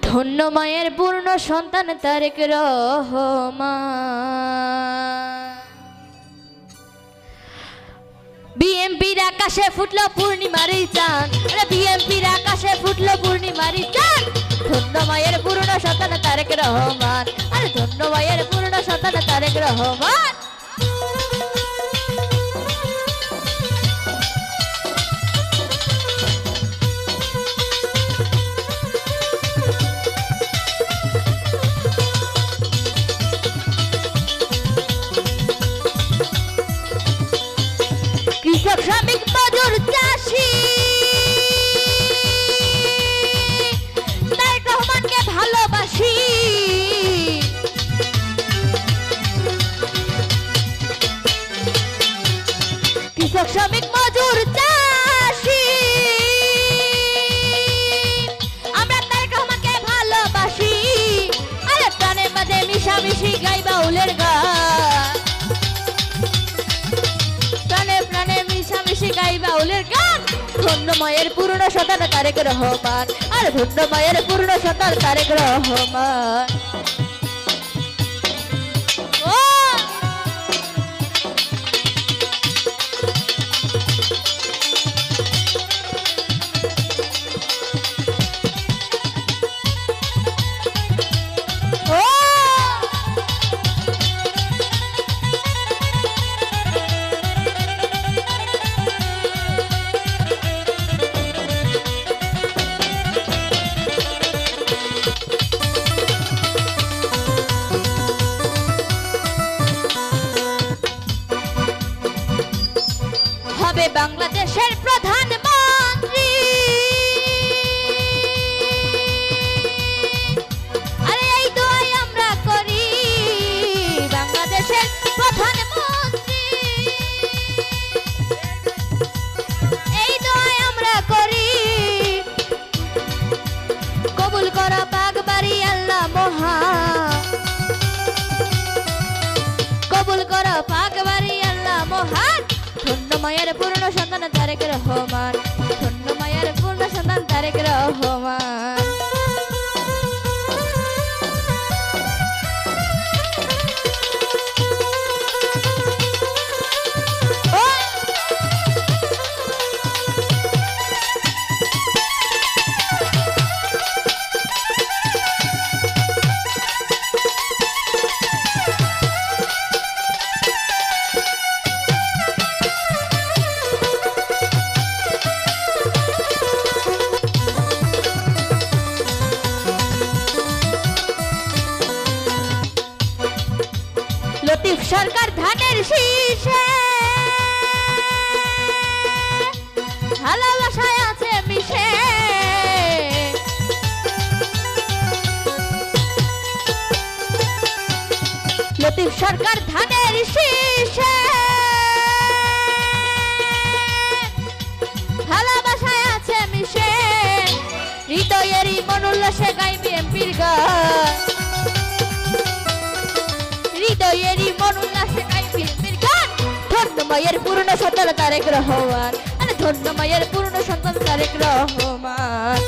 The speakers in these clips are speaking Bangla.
ধন্য মায়ের পূর্ণ সন্তান তারেক রহমান। বিএমপির আকাশে ফুটলো পূর্ণিমার চাঁদ, বিএমপির আকাশে ফুটলো পূর্ণিমার চাঁদ। ধন্য মায়ের পূর্ণ সন্তান তারেক রহমান, আরে ধন্য মায়ের পূর্ণ সন্তান তারেক রহমান। কৃষক শ্রমিক মজুর চাষি তারেক রহমানকে ভালোবাসি। কৃষক শ্রমিক মজুর চাষি আমরা তারেক রহমানকে ভালোবাসি। আরে প্রাণের মাঝে মিশামিশি গাই বাউলের গান, গাই বাউলের গান। ধন্য মায়ের পূর্ণ সন্তান তারেক রহমান, আর ধন্য মায়ের পূর্ণ সন্তান তারেক রহমান। হবে বাংলাদেশের প্রধানমন্ত্রী, আরে এই দোয়াই আমরা করি। বাংলাদেশের প্রধানমন্ত্রী এই দোয়াই আমরা করি। কবুল করো বাগবাড়ি আল্লাহ মহান, কবুল করো বাগবাড়ি আল্লাহ মহান। ধন্য মায়ের পূর্ণ সন্তান তারেক রহমান, ধন্য মায়ের পূর্ণ সন্তান তারেক রহমান। লতিফ সরকার ধানের শীষে ভালোবাসায় আছে মিশে। লতিফ সরকার ধানের শীষে ভালোবাসায় আছে মিশে। হৃদয়েরই মন উল্লাসে গাই বিএমপির গান, হৃদয়েরই মন উল্লাসে গাই বিএমপির গান। ধন্য মায়ের পূর্ণ সন্তান তারেক রহমান, আরে ধন্য মায়ের পূর্ণ সন্তান তারেক রহমান।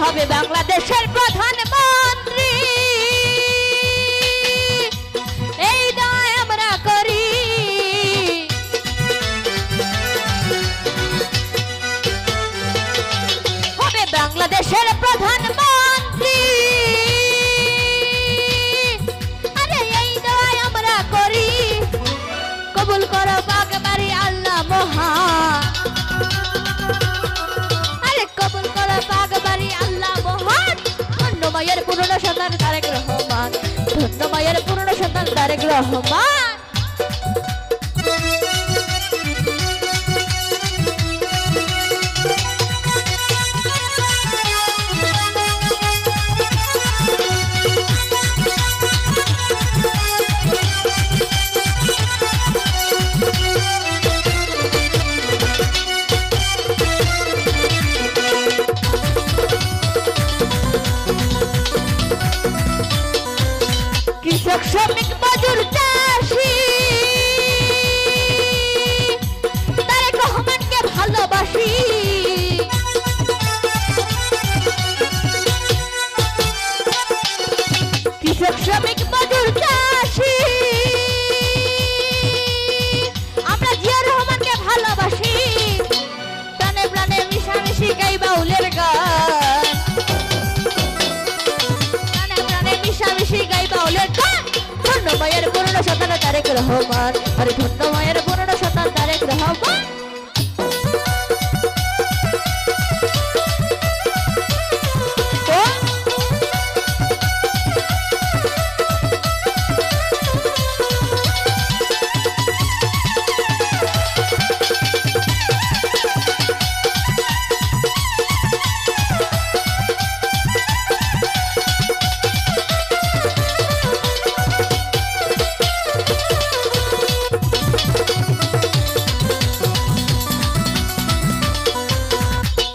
হবে বাংলাদেশের প্রধানমন্ত্রী এই দায় আমরা করি। হবে বাংলাদেশের প্রধানমন্ত্রী, আরে এই দায় আমরা করি। কবুল করো বাগবাড়ি আল্লাহ মহান, আরে কবুল করো বাগবাড়ি আল্লাহ মহান। ধন্য মায়ের পূর্ণ সন্তান তারেক রহমান, ধন্য মায়ের পূর্ণ সন্তান তারেক রহমান। সন্তান তারেক রহমান, আরে ধন্য মায়ের পূর্ণ সন্তান তারেক রহমান।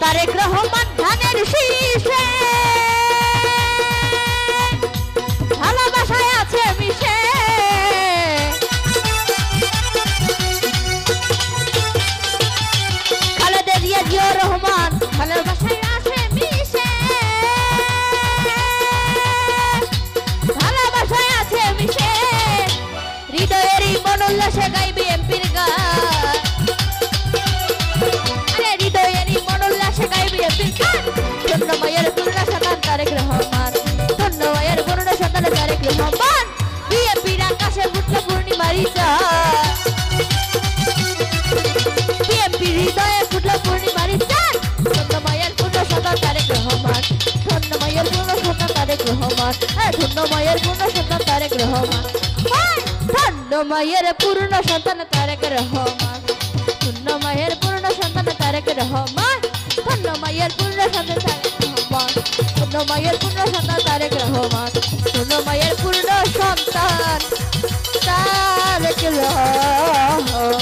তারেক রহমান ধানের শীষে ভালোবাসায় আছে মিশে, খালেদা জিয়া জিয়া রহমান ভালোবাসায় আছে মিশে, ভালোবাসায় আছে মিশে, হৃদয়েরই মন উল্লাসে গাই বিএনপির গান, ধন্য মায়ের পূর্ণ সন্তান তারেক রহমান, ধন্য মায়ের পূর্ণ সন্তান তারেক রহমান। বিএনপির আকাশে ফুটলো পূর্ণিমারি চাঁদ, বিএনপির হৃদয়ে ফুটলো পূর্ণিমারি চাঁদ, ধন্য মায়ের পূর্ণ সন্তান তারেক রহমান, ধন্য মায়ের পূর্ণ সন্তান তারেক রহমান, ধন্য মায়ের পূর্ণ সন্তান তারেক রহমান, ধন্য মায়ের পূর্ণ সন্তান তারেক রহমান, ধন্য মায়ের পূর্ণ সন্তান তারেক রহমান, ধন্য মায়ের পূর্ণ সন্তান তারেক রহমান, ধন্য মায়ের পূর্ণ সন্তান তারেক রহমান, ধন্য মায়ের পূর্ণ সন্তান তারেক রহমান।